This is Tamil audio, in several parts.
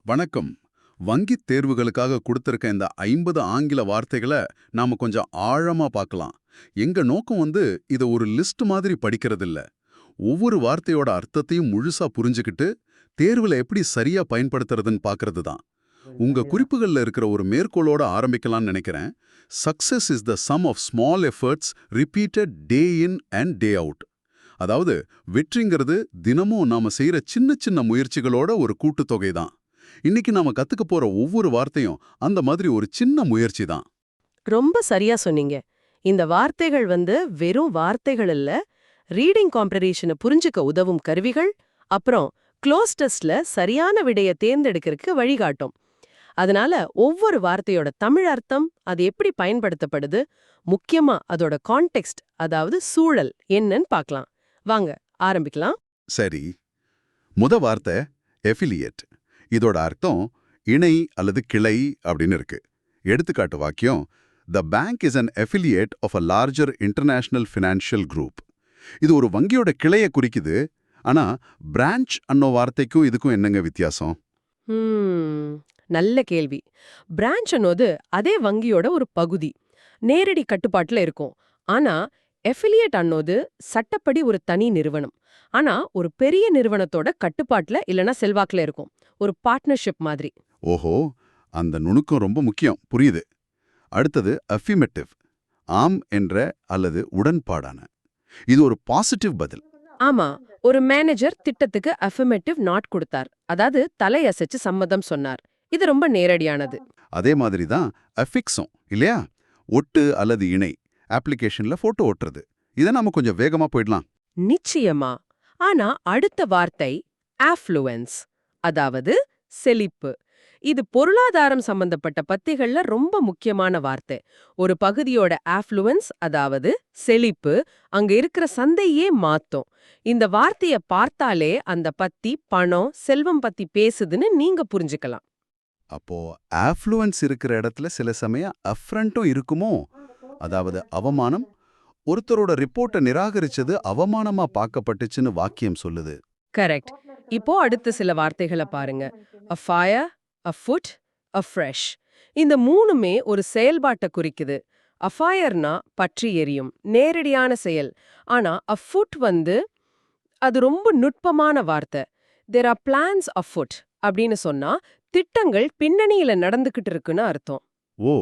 வணக்கம். வங்கித் தேர்வுகளுக்காக கொடுத்திருக்க இந்த 50 ஆங்கில வார்த்தைகள நாம கொஞ்சம் ஆழமா பார்க்கலாம். எங்க நோக்கம் இத ஒரு லிஸ்ட் மாதிரி படிக்கிறதில்ல. ஒவ்வொரு வார்த்தையோட அர்த்தத்தையும் முழுசா புரிஞ்சுக்கிட்டு, தேர்வுல எப்படி சரியா பயன்படுத்துறதுன்னு பார்க்கறது தான். உங்க குறிப்புகள்ல இருக்கிற ஒரு மேற்கோளோட ஆரம்பிக்கலாம்னு நினைக்கிறேன். Success is the sum of small efforts repeated day in and day out. அதாவது வெற்றிங்கிறது தினமும் நாம செய்யற சின்ன சின்ன முயற்சிகளோட ஒரு கூட்டுத்தொகை தான். இன்னைக்கு நாம கத்துக்க போற ஒவ்வொரு வார்த்தையும் அந்த மாதிரி ஒரு சின்ன முயற்சி தான். ரொம்ப சரியா சொன்னீங்க. இந்த வார்த்தைகள் வெறும் வார்த்தைகள் இல்ல, ரீடிங் காம்ப்ரஹென்ஷனை புரிஞ்சுக்க உதவும் கருவிகள், அப்புறம் க்ளோஸ் டெஸ்ட்ல சரியான விடைய தேர்ந்தெடுக்கிறதுக்கு வழிகாட்டும். அதனால ஒவ்வொரு வார்த்தையோட தமிழ் அர்த்தம், அது எப்படி பயன்படுத்தப்படுது, முக்கியமா அதோட கான்டெக்ஸ்ட், அதாவது சூழல் என்னன்னு பார்க்கலாம். வாங்க ஆரம்பிக்கலாம். சரி, வார்த்தை எஃபிலியேட். இதோட அர்த்தம் இணை அல்லது கிளை அப்படின்னு இருக்கு. எடுத்துக்காட்டு வாக்கியம், the bank is an affiliate of a larger international financial group. இது ஒரு வங்கியோட கிளையை குறிக்குது. ஆனா பிரான்ச் அன்னோ வார்த்தைக்கும் இதுக்கும் என்னங்க வித்தியாசம்? நல்ல கேள்வி. பிரான்ச் ಅನ್ನೋது அதே வங்கியோட ஒரு பகுதி, நேரடி கட்டுப்பாட்டுல இருக்கும். ஆனா எஃபிலியேட் ಅನ್ನೋது சட்டப்படி ஒரு தனி நிறுவனம். ஆனா ஒரு பெரிய நிறுவனத்தோட கட்டுப்பாட்டுல இல்லனா செல்வாக்குல இருக்கும். ஒரு பார்ட்னர்ஷிப் மாதிரி. ஓஹோ, அந்த நுணுக்கம் ரொம்ப முக்கியம். புரியுது. அடுத்தது அஃபிமெட்டிவ். ஆம் என்ற அல்லது உடன்பாடான. இது ஒரு பாசிட்டிவ் பதில். ஆமா, ஒரு மேனேஜர் திட்டத்துக்கு அஃபர்மேட்டிவ் நாட் கொடுத்தார். அதாவது தலையசைச்சு சம்மதம் சொன்னார். இது ரொம்ப நேரடியானது. அதே மாதிரி தான் அஃபிக்ஸும் இல்லையா? ஒட்டு அல்லது இணை. அப்ளிகேஷன்ல போட்டோ ஒட்டுறது. இதை நாம கொஞ்சம் வேகமா போயிடலாம். நிச்சயமா. ஆனா அடுத்த வார்த்தை ஆஃப்ளூயன்ஸ், அதாவது செழிப்பு. இது பொருளாதாரம் சம்பந்தப்பட்ட பத்திகள்ல ரொம்ப முக்கியமான வார்த்தை. ஒரு பகுதியோட ஆஃப்ளூயன்ஸ், அதாவது செழிப்பு, அங்க இருக்கிற சந்தையே மாத்தும். இந்த வார்த்தைய பார்த்தாலே அந்த பத்தி பணம், செல்வம் பத்தி பேசுதுன்னு நீங்க புரிஞ்சுக்கலாம். அப்போ ஆஃப்ளூயன்ஸ் இருக்கிற இடத்துல சில சமயம் அஃப்ரண்ட்டும் இருக்குமோ? அதாவது அவமானம். ஒருத்தரோட ரிப்போர்ட்டை நிராகரிச்சது அவமானமா பார்க்கப்பட்டுச்சுன்னு வாக்கியம் சொல்லுது. கரெக்ட். இப்போ அடுத்த சில வார்த்தைகளை பாருங்க. a fire, a foot, a fresh. இந்த மூணுமே ஒரு செயல்பாட்டை குறிக்குது. அஃபயர்னா பற்றி எரியும், நேரடியான செயல். ஆனா அஃபுட் அது ரொம்ப நுட்பமான வார்த்தை. there are plans afoot அப்படின்னு சொன்னா திட்டங்கள் பின்னணியில நடந்துகிட்டு இருக்குன்னு அர்த்தம். ஓ,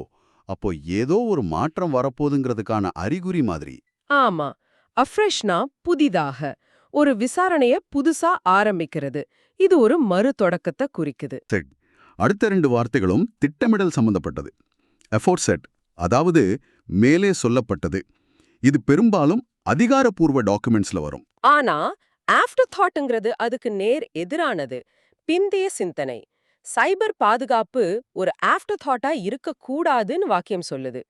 அப்போ ஏதோ ஒரு மாற்றம் வரப்போகுதுங்கிறதுக்கான அறிகுறி மாதிரி. ஆமா. அஃப்ரெஷ்னா புதிதாக, ஒரு விசாரணைய புதுசா ஆரம்பிக்கிறது. இது ஒரு மறு தொடக்கத்தை குறிக்குது. சரி, அடுத்த 2 வார்த்தைகளும் திட்டமிடல் சம்பந்தப்பட்டது. எஃபோர்ட்செட், அதாவது மேலே சொல்லப்பட்டது. இது பெரும்பாலும் அதிகாரப்பூர்வ டாக்குமெண்ட்ஸ்ல வரும். ஆனா ஆஃப்டர் தாட்ங்கிறது அதுக்கு நேர் எதிரானது. பிந்தைய சிந்தனை. சைபர் பாதுகாப்பு ஒரு ஆஃப்டர் தாட்டா இருக்கக்கூடாதுன்னு வாக்கியம் சொல்லுது.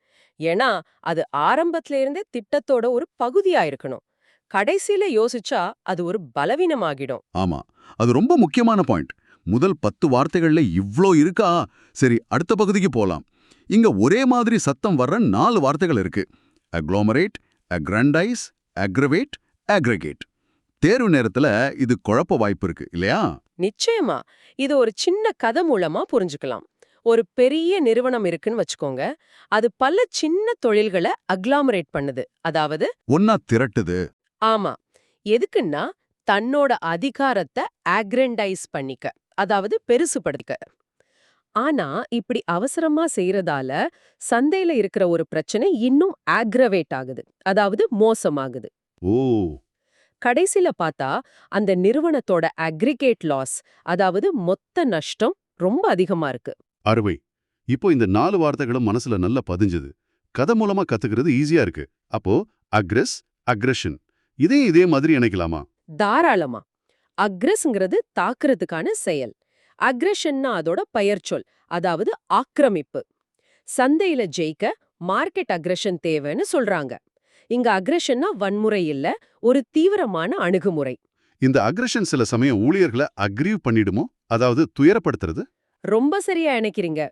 ஏன்னா அது ஆரம்பத்துல இருந்தே திட்டத்தோட ஒரு பகுதியா இருக்கணும். கடைசியில யோசிச்சா அது ஒரு பலவீனமாகிடும். ஆமா, அது ரொம்ப முக்கியமான பாயிண்ட். முதல் 10 வார்த்தைகள்ல இவ்ளோ இருக்கா? சரி, அடுத்த பகுதிக்கு போலாம். இங்க ஒரே மாதிரி சத்தம் வர்ற 4 வார்த்தைகள் இருக்கு. அக்ளோமரேட், அக்ரண்டைஸ், அக்ரவேட், அக்ரிகேட். தேர்வு நேரத்துல இது குழப்ப வாய்ப்பு இருக்கு இல்லையா? நிச்சயமா. இது ஒரு சின்ன கதை மூலமா புரிஞ்சுக்கலாம். ஒரு பெரிய நிறுவனம் இருக்குன்னு வச்சுக்கோங்க. அது பல சின்ன தொழில்களை அக்ளாமரேட் பண்ணுது. அதாவது ஒன்னா திரட்டுது. ஆமா. எதுக்குன்னா தன்னோட அதிகாரத்தை ஆக்ரண்டைஸ் பண்ணிக்க, அதாவது பெருசுபடுத்திக்க. ஆனா இப்படி அவசரமா செய்யறதால சந்தையில இருக்கிற ஒரு பிரச்சனை இன்னும் ஆக்ரவேட் ஆகுது, அதாவது மோசமாகுது. ஓ, கடைசில பார்த்தா அந்த நிறுவனத்தோட அக்ரிகேட் லாஸ், அதாவது மொத்த நஷ்டம் ரொம்ப அதிகமா இருக்கு. அறுவை. இப்போ இந்த 4 வார்த்தைகளும் மனசுல நல்லா பதிஞ்சுது. கதை மூலமா கத்துக்கிறது ஈஸியா இருக்கு. அப்போ அக்ரெஸ், அக்ரெஷன், இதே மாதிரி இணைக்கலாமா? தாராளமா. அக்ரெஸ்ங்கிறது தாக்குறதுக்கான செயல். அக்ரெஷன்னா அதோட பெயர்ச்சொல், அதாவது ஆக்கிரமிப்பு. சந்தையில ஜெயிக்க மார்க்கெட் அக்ரெஷன் தேவைன்னு சொல்றாங்க. இங்க அக்ரெஷன்னா வன்முறை இல்ல, ஒரு தீவிரமான அணுகுமுறை. இந்த அக்ரெஷன் சில சமயம் ஊழியர்களை அக்ரீவ் பண்ணிடுமோ? அதாவது துயரப்படுத்துறது. ரொம்ப சரியா இணைக்கிறீங்க.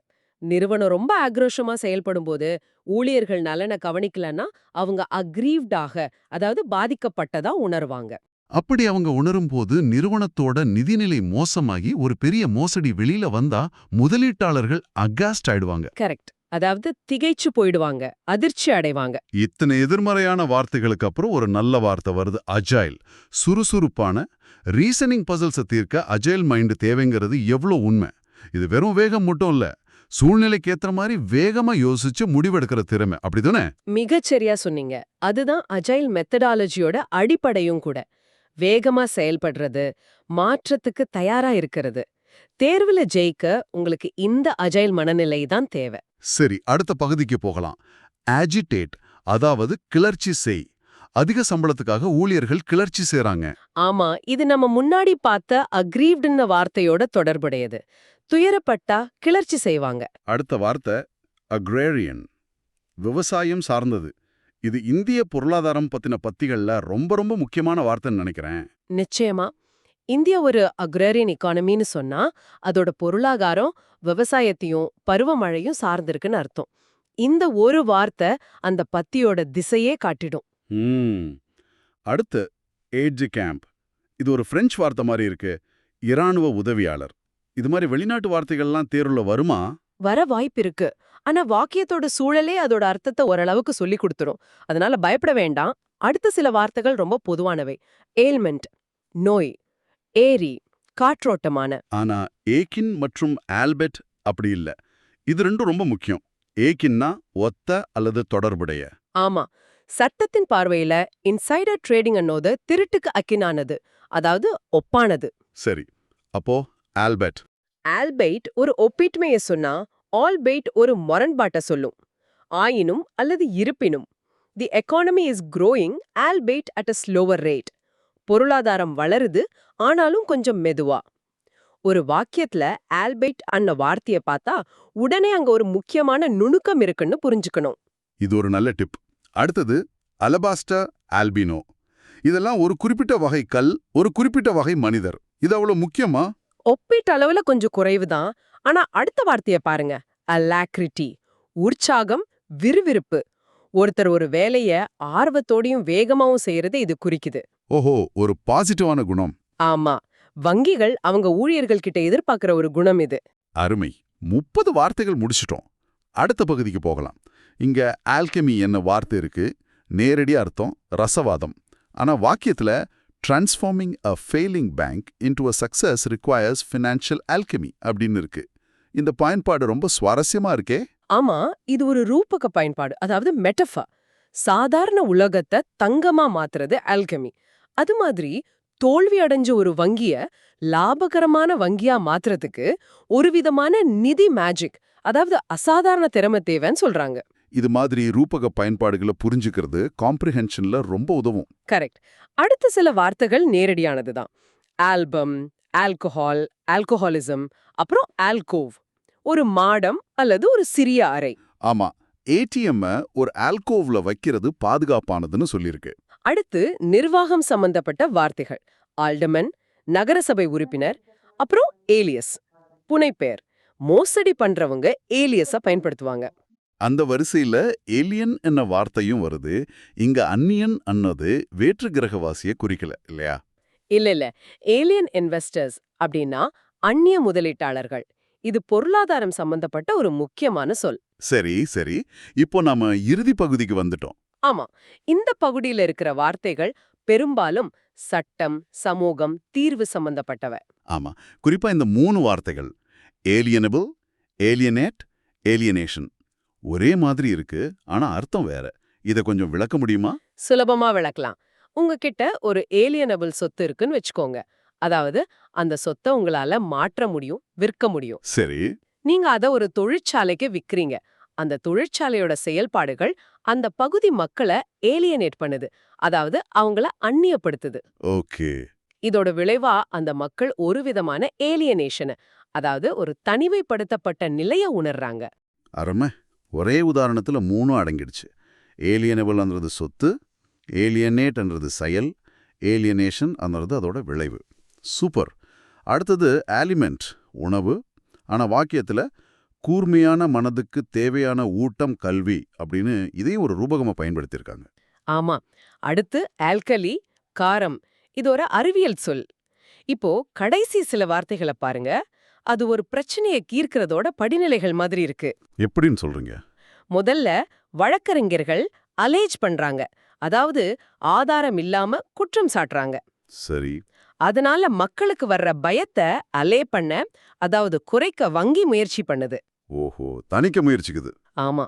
நிறுவனம் ரொம்ப ஆக்ரோஷமா செயல்படும் போது ஊழியர்கள் நலனை கவனிக்கலன்னா அவங்க அக்ரீவ்டாக, அதாவது பாதிக்கப்பட்டதா உணர்வாங்க. அப்படி அவங்க உணரும்போது நிறுவனத்தோட நிதிநிலை மோசமாகி ஒரு பெரிய மோசடி வெளியில வந்தா முதலீட்டாளர்கள் அகாஸ்ட் ஆயிடுவாங்க. கரெக்ட். அதாவது திகைச்சு போயிடுவாங்க, அதிர்ச்சி அடைவாங்க. இத்தனை எதிர்மறையான வார்த்தைகளுக்கு அப்புறம் ஒரு நல்ல வார்த்தை வருது, அஜைல். சுறுசுறுப்பான ரீசனிங் பசில்ஸை தீர்க்க அஜைல் மைண்ட் தேவைங்கிறது எவ்வளோ உண்மை. இது வெறும் வேகம் மட்டும் இல்ல, சூழ்நிலைக்கு ஏற்ற மாதிரி வேகமா யோசிச்சு முடிவெடுக்கிற திறமை, அப்படிதானே? மிகச்சரியா சொன்னீங்க. அதுதான் அஜைல் மெத்தடாலஜியோட அடிப்படையும் கூட. வேகமா செயல்படுறது, மாற்றத்துக்கு தயாரா இருக்கிறது. தேர்வுல ஜெயிக்க உங்களுக்கு இந்த அஜைல் மனநிலை தான் தேவை. சரி, அடுத்த பகுதிக்கு போகலாம். ஆஜிடேட், அதாவது கிளர்ச்சி செய். அதிக சம்பளத்துக்காக ஊழியர்கள் கிளர்ச்சி செய்றாங்க. ஆமா, இது நம்ம முன்னாடி பார்த்த அக்ரீவ்டுன்ன வார்த்தையோட தொடர்புடையது. துயரப்பட்டா கிளர்ச்சி செய்வாங்க. அடுத்த வார்த்தை அக்ரேரியன், விவசாயம் சார்ந்தது. இது இந்திய பொருளாதாரம் பத்தின பத்திகள்ல ரொம்ப ரொம்ப முக்கியமான வார்த்தைன்னு நினைக்கிறேன். நிச்சயமா. இந்தியா ஒரு அக்ரேரியன் எக்கானமின்னு சொன்னா அதோட பொருளாதாரம் விவசாயத்தையும் பருவமழையும் சார்ந்திருக்குன்னு அர்த்தம். இந்த ஒரு வார்த்தை அந்த பத்தியோட திசையே காட்டிடும். அடுத்து ஏஜ் கேம்ப். இது ஒரு பிரெஞ்சு வார்த்தை மாதிரி இருக்கு. இராணுவ உதவியாளர். இது மாதிரி வெளிநாட்டு வார்த்தைகள்லாம் தேர்வுல வருமா? வர வாய்ப்பிருக்கு. ஆனா வாக்கியத்தோட சூழலே அதோட அர்த்தத்தை ஓரளவுக்கு சொல்லி கொடுத்துரும். அதனால பயப்பட வேண்டாம். அடுத்த சில வார்த்தைகள் ரொம்ப பொதுவானவை. ஏல்மெண்ட், நோய், ஏரி, காற்றோட்டமான. ஆனா ஏக்கின் மற்றும் ஆல்பெட் அப்படி இல்ல. இது ரெண்டும் ரொம்ப முக்கியம். ஏக்கின்னா ஒத்த அல்லது தொடர்புடைய. ஆமா, சட்டத்தின் பார்வையில இன்சைடர் ட்ரேடிங் ಅನ್ನೋது திருட்டுக்கு அக்கினானது, அதாவது ஒப்பானது. சரி, அப்போ ஆல்பெட். ஆல்பெய்ட் ஒரு ஒப்பீட்மைய சொன்னா ஆல்பெய்ட் ஒரு முரண்பாட்ட சொல்லும். ஆயினும் அல்லது இருப்பினும். The economy is growing albeit at a slower rate. பொருளாதாரம் வளருது, ஆனாலும் கொஞ்சம் மெதுவா. ஒரு வாக்கியத்துல ஆல்பெய்ட் அன்ன வார்த்தைய பார்த்தா உடனே அங்க ஒரு முக்கியமான நுணுக்கம் இருக்குன்னு புரிஞ்சுக்கணும். இது ஒரு நல்ல டிப். அடுத்தது அலபாஸ்டர் ஆல்பினோ. இதெல்லாம் ஒரு குறிப்பிட்ட வகை கல், ஒரு குறிப்பிட்ட வகை மனிதர். இது அவ்வளவு முக்கியமா? ஒப்பீட்டு அளவுல கொஞ்சம் குறைவுதான். ஆனா அடுத்த வார்த்தைய பாருங்க. அலாக்ரிட்டி, உற்சாகம், விறுவிறுப்பு. ஒருத்தர் ஒரு வேலைய ஆர்வத்தோடையும் வேகமாவும் செய்யறது இது குறிக்குது. ஓஹோ, ஒரு பாசிட்டிவான குணம். ஆமா, வங்கிகள் அவங்க ஊழியர்கள் கிட்ட எதிர்பார்க்கிற ஒரு குணம் இது. அருமை. 30 வார்த்தைகள் முடிச்சிட்டோம். அடுத்த பகுதிக்கு போகலாம். இங்க ஆல்கெமி என்ன வார்த்தை இருக்கு. நேரடி அர்த்தம் ரசவாதம். ஆனா வாக்கியத்துல transforming a failing bank into a success requires financial alchemy அப்படின்னு இருக்கு. இந்த பயன்பாடு ரொம்ப சுவாரஸ்யமா இருக்கே. ஆமா, இது ஒரு ரூபக பயன்பாடு, அதாவது மெட்டஃபர். சாதாரண உலகத்தை தங்கமா மாத்துறது ஆல்கெமி. அது மாதிரி தோல்வி அடைஞ்ச ஒரு வங்கிய லாபகரமான வங்கியா மாத்துறதுக்கு ஒரு விதமான நிதி மேஜிக், அதாவது அசாதாரண திறமை தேவைன்னு சொல்றாங்க. இது மாதிரி ரூபக பயன்பாடுகளை புரிஞ்சுக்கிறது காம்ப்ரிஹென்ஷன்ல ரொம்ப உதவும். கரெக்ட். அடுத்த சில வார்த்தைகள் நேரடியானதுதான். ஆல்பம், ஆல்கஹால், ஆல்கஹாலிசம், அப்புறம் ஆல்கோவ், ஒரு மாடம் அல்லது ஒரு சிறிய அறை. ஆமா, ஏடிஎம் ஒரு ஆல்கோவ்ல வைக்கிறது பாதுகாப்பானதுன்னு சொல்லியிருக்கு. அடுத்து நிர்வாகம் சம்பந்தப்பட்ட வார்த்தைகள். ஆல்டமன், நகரசபை உறுப்பினர், அப்புறம் ஏலியஸ், புனைப்பெயர். மோசடி பண்றவங்க ஏலியஸ பயன்படுத்துவாங்க. அந்த வரிசையில ஏலியன் என்ன வார்த்தையும் வருது. இங்க அந்நியன் அன்னது வேற்று கிரகவாசிய குறிக்கல இல்லையா? இல்ல, ஏலியன் இன்வெஸ்டர்ஸ் அப்படின்னா அந்நிய முதலீட்டாளர்கள். இது பொருளாதாரம் சம்பந்தப்பட்ட ஒரு முக்கியமான சொல். சரி, இப்போ நாம இறுதி பகுதிக்கு வந்துட்டோம். ஆமா, இந்த பகுதியில இருக்கிற வார்த்தைகள் பெரும்பாலும் சட்டம், சமூகம், தீர்வு சம்பந்தப்பட்டவை. ஆமா, குறிப்பா இந்த 3 வார்த்தைகள் ஏலியனபிள், ஏலியனேட், ஏலியனேஷன் ஒரே மாதிரி இருக்கு, ஆனா அர்த்தம் வேற. இத கொஞ்சம் விளக்க முடியுமா? சுலபமா விளக்கலாம். உங்ககிட்ட ஒரு ஏலியனபிள் சொத்து இருக்குன்னு வச்சுக்கோங்க. அதாவது அந்த சொத்தை உங்களால மாற்ற முடியும், விற்க முடியும். சரி. நீங்க அத ஒரு தொழிற்சாலைக்கு விக்கிறீங்க. அந்த தொழிற்சாலையோட செயல்பாடுகள் அந்த பகுதி மக்களை ஏலியனேட் பண்ணுது, அதாவது அவங்கள அந்நியப்படுத்துது. ஓகே. இதோட விளைவா அந்த மக்கள் ஒரு விதமான ஏலியனேஷன், அதாவது ஒரு தனிமைப்படுத்தப்பட்ட நிலைய உணர்றாங்க. அருமை. ஒரே உதாரணத்துல 3 அடங்கிடுச்சு. ஏலியனபிள்ன்றது சொத்து, ஏலியனேட்ன்றது செயல், ஏலியனேஷன் அன்றது அதோட விளைவு. சூப்பர். அடுத்தது ஆலிமெண்ட், உணவு. ஆனா வாக்கியத்துல கூர்மையான மனதுக்கு தேவையான ஊட்டம் கல்வி அப்படின்னு இதையும் ஒரு ரூபகமா பயன்படுத்தியிருக்காங்க. ஆமா. அடுத்து ஆல்கலி, காரம். இது ஒரு அறிவியல் சொல். இப்போ கடைசி சில வார்த்தைகளை பாருங்க. அது ஒரு பிரச்சனையை தீர்க்கிறதோட படிநிலைகள் மாதிரி இருக்கு. எப்படின்னு சொல்றீங்க? முதல்ல வழக்கறிஞர்கள் அலேஜ் பண்றாங்க. அதாவது ஆதாரம் இல்லாம குற்றம் சாட்டுறாங்க. சரி. அதனால மக்களுக்கு வர்ற பயத்தை அலே பண்ண, அதாவது குறைக்க வங்கி முயற்சி பண்ணுது. ஓஹோ, தணிக்க முயற்சிக்குது. ஆமா.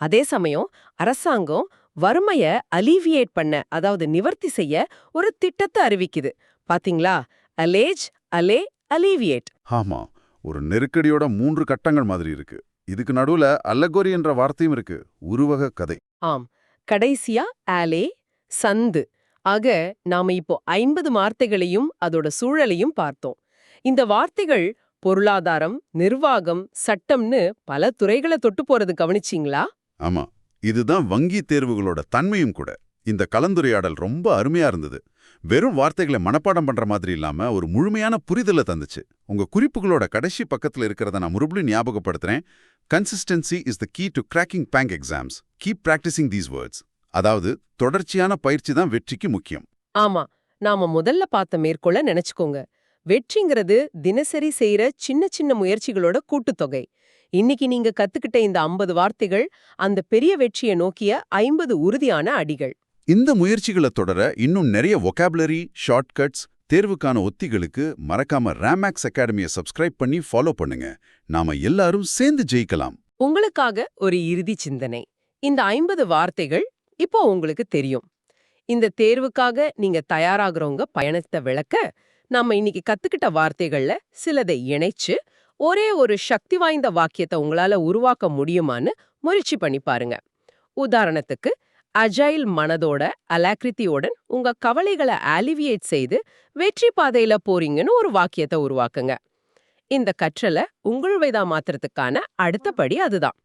அதே சமயம் அரசாங்கம் வறுமைய அலீவியேட் பண்ண, அதாவது நிவர்த்தி செய்ய ஒரு திட்டத்தை அறிவிக்குது. பாத்தீங்களா? அலேஜ், அலே, அலீவியேட். ஆமா, ஒரு நெருக்கடியோட 3 கட்டங்கள் மாதிரி இருக்கு. இதுக்கு நடுவுல அல்லகோரி என்ற வார்த்தையும் இருக்கு. உருவக கதை. ஆம். கடைசியா ஆலே, சந்து. ஆக நாம இப்போ 50 வார்த்தைகளையும் அதோட சூழலையும் பார்த்தோம். இந்த வார்த்தைகள் பொருளாதாரம், நிர்வாகம், சட்டம்னு பல துறைகளை தொட்டு போறது கவனிச்சீங்களா? ஆமா, இதுதான் வங்கி தேர்வுகளோட தன்மையும் கூட. இந்த கலந்துரையாடல் ரொம்ப அருமையா இருந்தது. வெறும் வார்த்தைகளை மனப்பாடம் பண்ற மாதிரி இல்லாம ஒரு முழுமையான புரிதலை தந்துச்சு. உங்க குறிப்புகளோட கடைசி பக்கத்துல இருக்கிறத நான் மறுபடியும் ஞாபகப்படுத்துறேன். Consistency is the key to cracking bank exams. Keep practising these words. அதாவது தொடர்ச்சியான பயிற்சி தான் வெற்றிக்கு முக்கியம். ஆமா. நாம முதல்ல பார்த்த மேற்கோள நினைச்சுக்கோங்க. வெற்றிங்கிறது தினசரி செய்யற சின்ன சின்ன முயற்சிகளோட கூட்டுத்தொகை. இன்னைக்கு நீங்க கத்துக்கிட்ட இந்த 50 வார்த்தைகள் அந்த பெரிய வெற்றியை நோக்கிய 50 உறுதியான அடிகள். இந்த முயற்சிகளை தொடர இன்னும் நிறைய வொகாபுலரி, ஷார்ட்கட்ஸ், தேர்வுக்கான ஒத்திகளுக்கு மறக்காம ராமேக்ஸ் அகாடமியை சப்ஸ்கிரைப் பண்ணி ஃபாலோ பண்ணுங்க. நாம எல்லாரும் சேர்ந்து ஜெயிக்கலாம். உங்களுக்காக ஒரு இறுதி சிந்தனை. இந்த 50 வார்த்தைகள் இப்போ உங்களுக்கு தெரியும். இந்த தேர்வுக்காக நீங்க தயாராகிறவங்க பயணத்தை விளக்க, நாம இன்னைக்கு கத்துக்கிட்ட வார்த்தைகள்ல சிலதை இணைச்சு ஒரே ஒரு சக்தி வாய்ந்த வாக்கியத்தை உங்களால உருவாக்க முடியுமான்னு முயற்சி பண்ணி பாருங்க. உதாரணத்துக்கு, அஜைல் மனதோட அலாக்ரித்தியோடன் உங்க கவலைகளை அலிவியேட் செய்து வெற்றி பாதையில போறீங்கன்னு ஒரு வாக்கியத்தை உருவாக்குங்க. இந்த கற்றலை உங்கள் வயதா மாத்துறதுக்கான அடுத்த படி அதுதான்.